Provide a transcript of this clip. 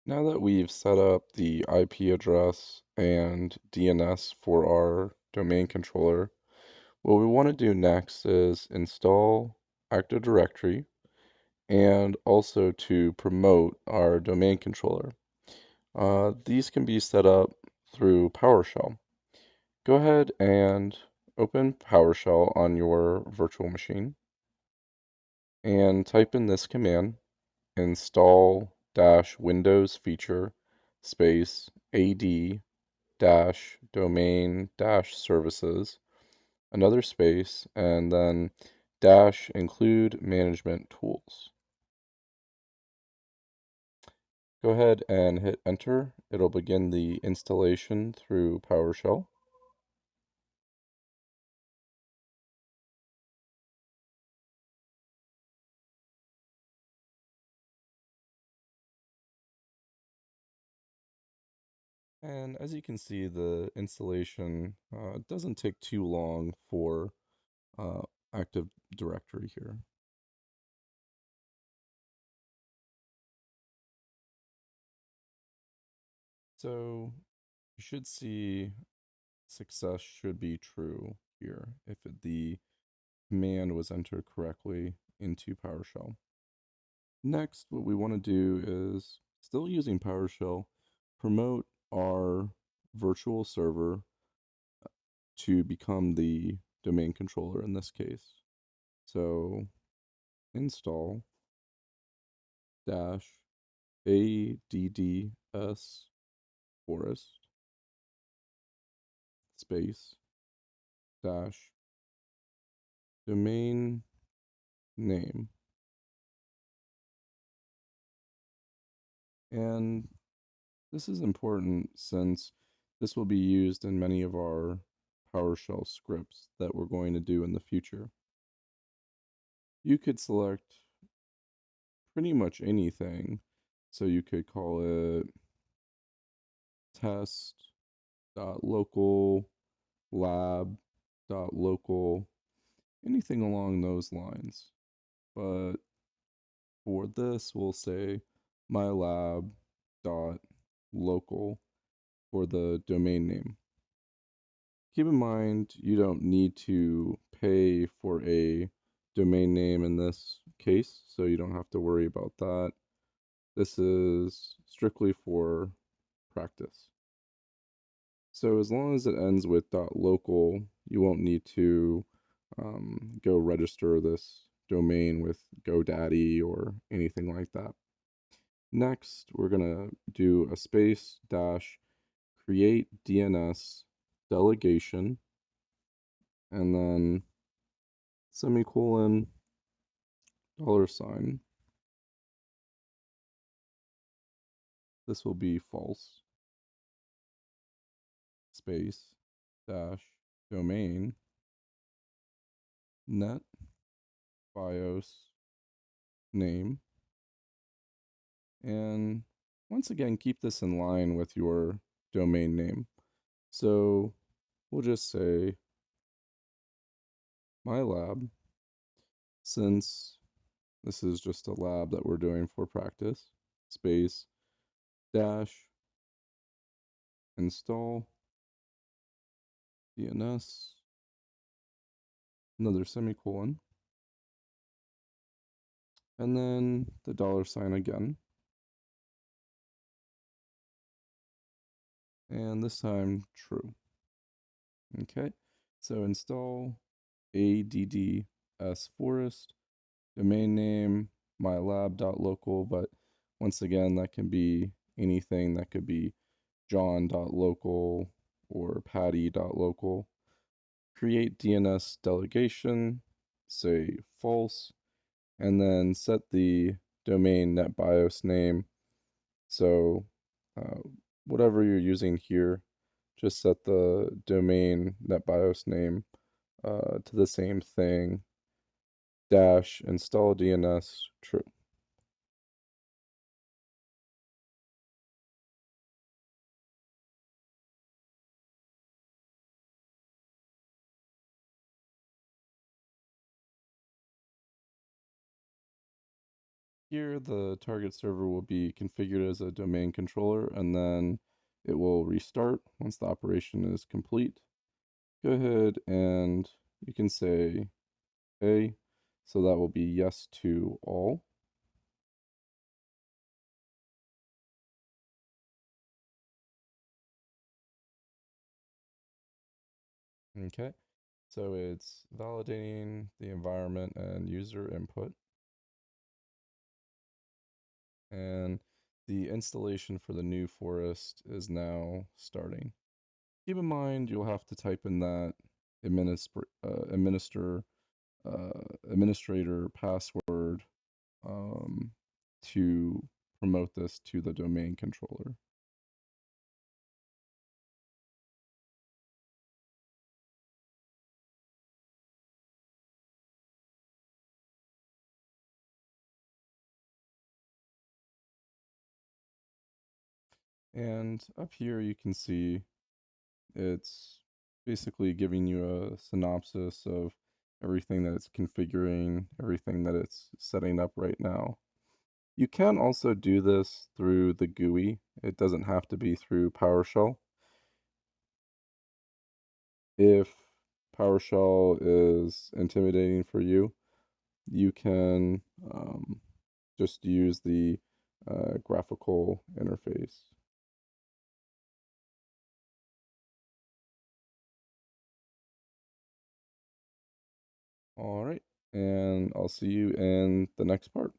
Now that we've set up the IP address and DNS for our domain controller, what we want to do next is install Active Directory and also to promote our domain controller. These can be set up through PowerShell. Go ahead and open PowerShell on your virtual machine and type in this command: install dash Windows feature space AD dash domain dash services, another space, and then dash include management tools. Go ahead and hit enter. It'll begin the installation through PowerShell. And as you can see, the installation doesn't take too long for uh, Active Directory here. So you should see success should be true here if the command was entered correctly into PowerShell. Next, what we want to do is, still using PowerShell, promote our virtual server to become the domain controller in this case. So install dash adds forest space dash domain name. And this is important since this will be used in many of our PowerShell scripts that we're going to do in the future. You could select pretty much anything. So you could call it test.local, lab.local, anything along those lines. But for this, we'll say mylab.local for the domain name. Keep in mind, you don't need to pay for a domain name in this case, so you don't have to worry about that. This is strictly for practice. So as long as it ends with .local, you won't need to go register this domain with GoDaddy or anything like that. Next, we're gonna do a space dash create DNS delegation and then semicolon $. This will be false. Space dash domain net bios name. And once again, keep this in line with your domain name. So we'll just say my lab, since this is just a lab that we're doing for practice, space dash install DNS, another semicolon, and then the $sign again. And this time true. Okay, so install adds forest, domain name, mylab.local, but once again, that can be anything. That could be john.local or patty.local. Create DNS delegation, say false, and then set the domain netbios name. So uh, whatever you're using here, just set the domain netbios name to the same thing, dash install DNS true. Here, the target server will be configured as a domain controller, and then it will restart once the operation is complete. Go ahead and you can say A, so that will be yes to all. Okay, so it's validating the environment and user input, and the installation for the new forest is now starting. Keep in mind you'll have to type in that administer administrator password um, to promote this to the domain controller. And up here you can see it's basically giving you a synopsis of everything that it's configuring, everything that it's setting up right now. You can also do this through the GUI. It doesn't have to be through PowerShell. If PowerShell is intimidating for you, you can just use the graphical interface. All right, and I'll see you in the next part.